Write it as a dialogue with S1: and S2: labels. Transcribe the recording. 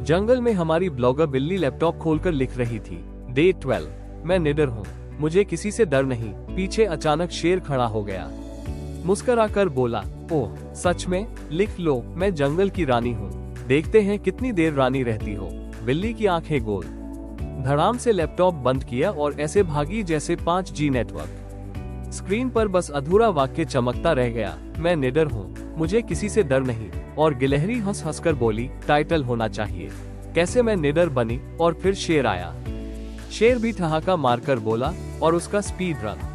S1: जंगल में हमारी ब्लॉगर बिल्ली लैपटॉप खोलकर लिख रही थी, डे 12। मैं निडर हूँ, मुझे किसी से डर नहीं। पीछे अचानक शेर खड़ा हो गया, मुस्कुराकर बोला, ओह सच में? लिख लो, मैं जंगल की रानी हूँ। देखते हैं कितनी देर रानी रहती हो। बिल्ली की आंखें गोल, धड़ाम से लैपटॉप बंद किया और ऐसे भागी जैसे 5G नेटवर्क। स्क्रीन पर बस अधूरा वाक्य चमकता रह गया, मैं निडर हूँ, मुझे किसी से डर नहीं। और गिलहरी हंस हंसकर बोली, टाइटल होना चाहिए, कैसे मैं निडर बनी। और फिर शेर आया। शेर भी ठहाका मारकर बोला, और उसका स्पीड रन।